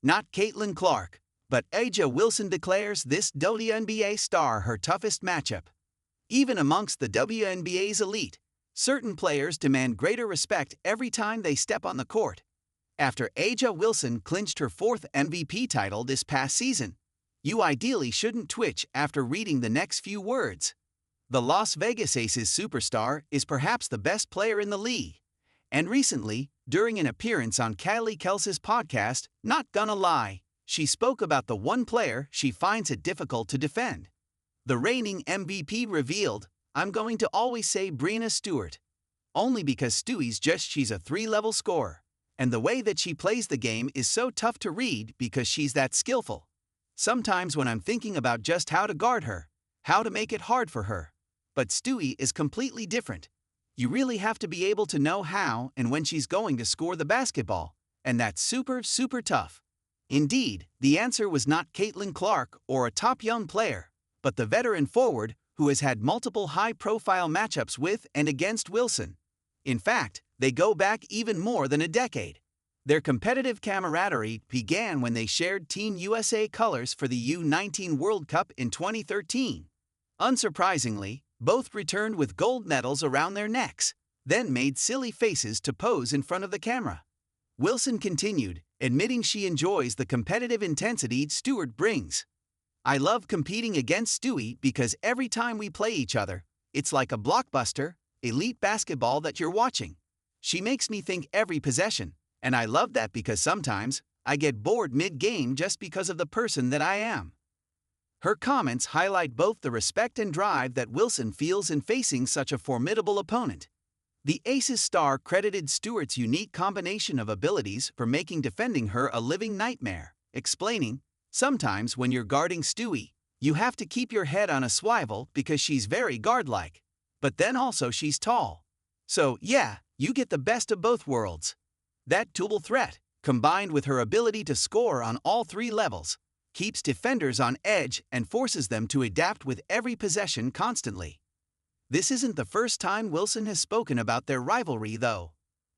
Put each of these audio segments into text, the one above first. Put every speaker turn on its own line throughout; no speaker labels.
Not Caitlin Clark, but A'ja Wilson declares this WNBA star her toughest matchup. Even amongst the WNBA's elite, certain players demand greater respect every time they step on the court. After A'ja Wilson clinched her 4th MVP title this past season, you ideally shouldn't twitch after reading the next few words. The Las Vegas Aces superstar is perhaps the best player in the league. And recently, during an appearance on Kylie Kelce's podcast, Not Gonna Lie, she spoke about the one player she finds it difficult to defend. The reigning MVP revealed, "I'm going to always say Breanna Stewart. Only because she's a 3-level scorer. And the way that she plays the game is so tough to read because she's that skillful. Sometimes when I'm thinking about just how to guard her, how to make it hard for her. But Stewie is completely different. You really have to be able to know how and when she's going to score the basketball, and that's super tough." Indeed, the answer was not Caitlin Clark or a top young player, but the veteran forward who has had multiple high-profile matchups with and against Wilson. In fact, they go back even more than a decade. Their competitive camaraderie began when they shared Team USA colors for the U19 World Cup in 2013. Unsurprisingly, both returned with gold medals around their necks, then made silly faces to pose in front of the camera. Wilson continued, admitting she enjoys the competitive intensity Stewart brings. "I love competing against Stewie because every time we play each other, it's like a blockbuster, elite basketball that you're watching. She makes me think every possession, and I love that because sometimes I get bored mid-game just because of the person that I am." Her comments highlight both the respect and drive that Wilson feels in facing such a formidable opponent. The Aces star credited Stewart's unique combination of abilities for making defending her a living nightmare, explaining, "Sometimes when you're guarding Stewie, you have to keep your head on a swivel because she's very guard-like. But then also she's tall. So yeah, you get the best of both worlds." That dual threat, combined with her ability to score on all 3 levels, keeps defenders on edge and forces them to adapt with every possession constantly. This isn't the first time Wilson has spoken about their rivalry, though.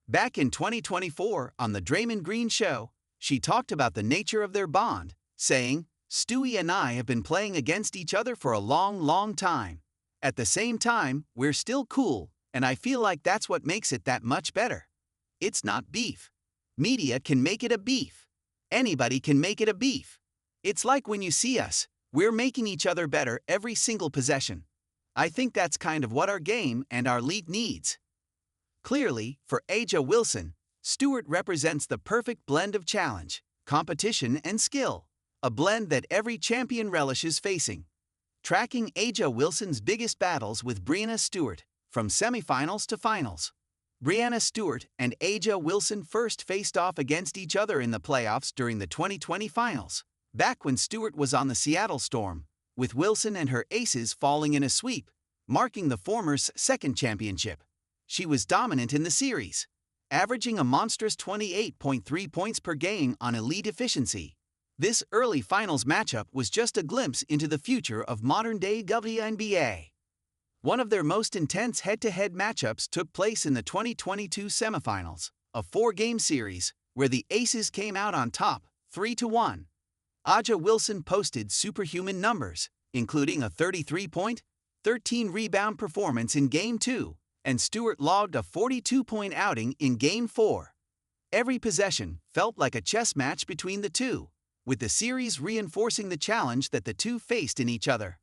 Back in 2024, on the Draymond Green Show, she talked about the nature of their bond, saying, "Stewie and I have been playing against each other for a long time. At the same time, we're still cool, and I feel like that's what makes it that much better. It's not beef. Media can make it a beef. Anybody can make it a beef. It's like when you see us, we're making each other better every single possession. I think that's kind of what our game and our league needs." Clearly, for A'ja Wilson, Stewart represents the perfect blend of challenge, competition, and skill, a blend that every champion relishes facing. Tracking A'ja Wilson's biggest battles with Breanna Stewart, from semifinals to finals. Breanna Stewart and A'ja Wilson first faced off against each other in the playoffs during the 2020 finals, back when Stewart was on the Seattle Storm, with Wilson and her Aces falling in a sweep, marking the former's 2nd championship. She was dominant in the series, averaging a monstrous 28.3 points per game on elite efficiency. This early finals matchup was just a glimpse into the future of modern-day WNBA. One of their most intense head-to-head matchups took place in the 2022 semifinals, a 4-game series where the Aces came out on top, 3-1. A'ja Wilson posted superhuman numbers, including a 33-point, 13-rebound performance in Game 2, and Stewart logged a 42-point outing in Game 4. Every possession felt like a chess match between the two, with the series reinforcing the challenge that the two faced in each other.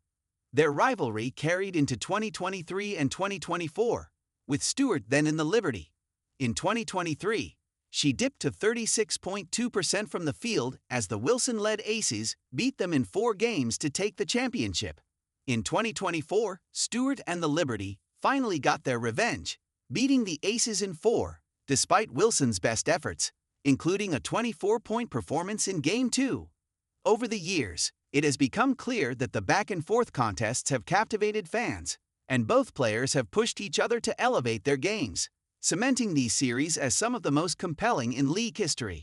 Their rivalry carried into 2023 and 2024, with Stewart then in the Liberty. In 2023, she dipped to 36.2% from the field as the Wilson-led Aces beat them in 4 games to take the championship. In 2024, Stewart and the Liberty finally got their revenge, beating the Aces in 4, despite Wilson's best efforts, including a 24-point performance in Game 2. Over the years, it has become clear that the back-and-forth contests have captivated fans, and both players have pushed each other to elevate their games, cementing these series as some of the most compelling in league history.